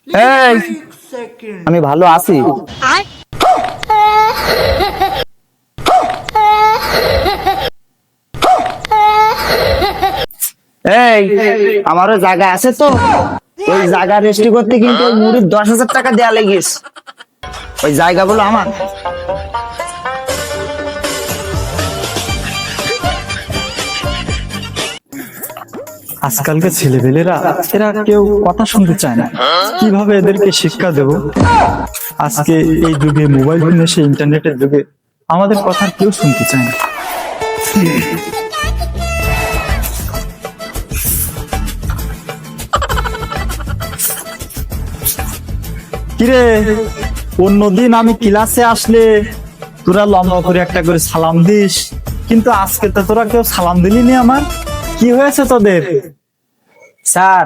এই, আমি ভালো আছি। এই, আমারও জায়গা আছে তো, ওই জায়গা রেজিস্ট্রি করতে কিন্তু ওই মুড়ির 10,000 টাকা দেয়া লেগেছে। ওই জায়গাগুলো আমার। আজকালকার ছেলেপেলেরা এরা কেউ কথা শুনতে চায় না, কিভাবে এদেরকে শিক্ষা দেব? আজকে এই যুগে মোবাইল ফোন এসে ইন্টারনেটের যুগে আমাদের কথা কেউ শুনতে চায় না। কিরে, অন্যদিন আমি ক্লাসে আসলে তোরা লম্বা করে একটা করে সালাম দিস, কিন্তু আজকে তো তোরা কেউ সালাম দিলি নি। আমার কি হয়েছে তোদের? স্যার,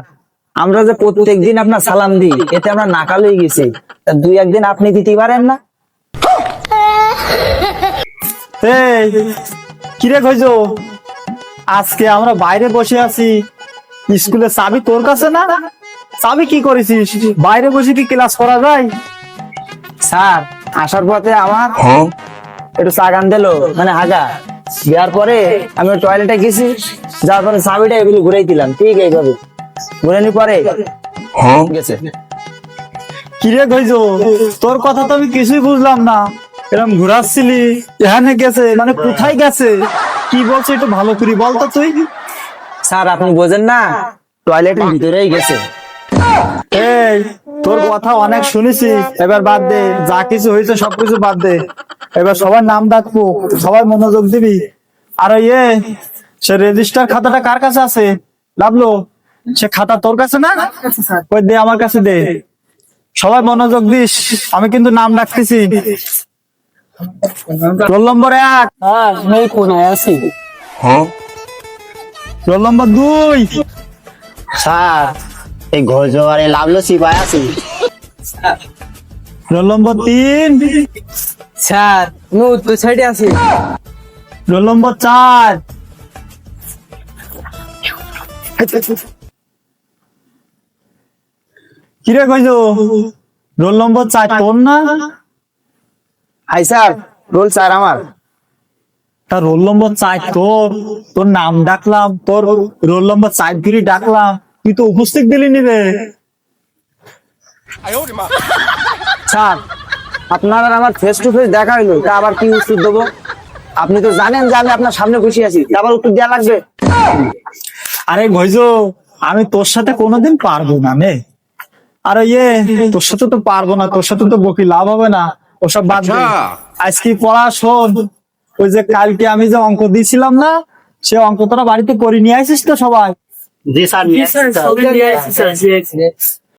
আমরা যে প্রত্যেকদিন আপনার সালাম দিই, এতে আমরা নাকাল হয়ে গেছি। তা দুই একদিন আপনি দিতে পারেন না? এই, কিরে কইছো? আজকে আমরা বাইরে বসে আছি, স্কুলের চাবি তোর কাছে না? চাবি কি করেছিস? বাইরে বসে কি ক্লাস করা যায়? স্যার, আসার পথে আমার একটু চাগান দিল, মানে হাগা দেওয়ার পরে আমি টয়লেটে গেছি, যাওয়ার পরে চাবিটা এগুলো ঘুরাই দিলাম, ঠিক এইভাবে ঘুরানি পরে গেছে। কিরে কইছো? তোর কথা তো আমি কিছুই বুঝলাম না। এরকম ঘুরাচ্ছিলি, এখানে গেছে মানে কোথায় গেছে? কি বলছে একটু ভালো করে বলতো তুই। স্যার, আপনি বোঝেন না, টয়লেটের ভিতরেই গেছে। এই, তোর কথা অনেক শুনেছি, এবার বাদ দে, যা কিছু হয়েছে সবকিছু বাদ দে। এবার সবার নাম ডাকবো, সবাই মনোযোগ দিবি। আর ইয়ে, সে রেজিস্টার খাতাটা কার কাছে আছে? লাভলো, সে খাতা তোর কাছে না? ওই দে, আমার কাছে দে। সবাই মনোযোগ দিস, আমি কিন্তু নাম ডাকতেছি। Roll number 1। আমি কোনায় আছি। Roll number 2। স্যার, এই ঘর জোয়ারে লাভলো সিপাই আছি। Roll number 3। স্যার, আমি উত্তর সাইডে আছি। Roll number 4। কিরে কইছো? রোল নম্বর 4 তোর না? হাই স্যার, রোল স্যার আমার। তা রোল নম্বর 4 তোর, তোর নাম ডাকলাম, তোর রোল নম্বর 4 ধরে ডাকলাম, তুই তো উপস্থিত দিলি নি রে। স্যার, আপনার আর আমার ফেস টু ফেস দেখা হইলো, তা আবার কি উত্তর দেবো? আপনি তো জানেন যে আমি আপনার সামনে বসে আছি, তা আবার উত্তর দেওয়া লাগবে? আরে ঘইজো, আমি তোর সাথে কোনোদিন পারবো না নে। আরে ইয়ে, তোর সাথে তো পারবো না, তোর সাথে তো বকি লাভ হবে না, ওসব বাদ দে। আজকে পড়া শোন, ওই যে কালকে আমি যে অঙ্ক দিয়েছিলাম না, সে অঙ্ক তোরা বাড়িতে করে নিয়ে আসিস তো সবাই? জি স্যার,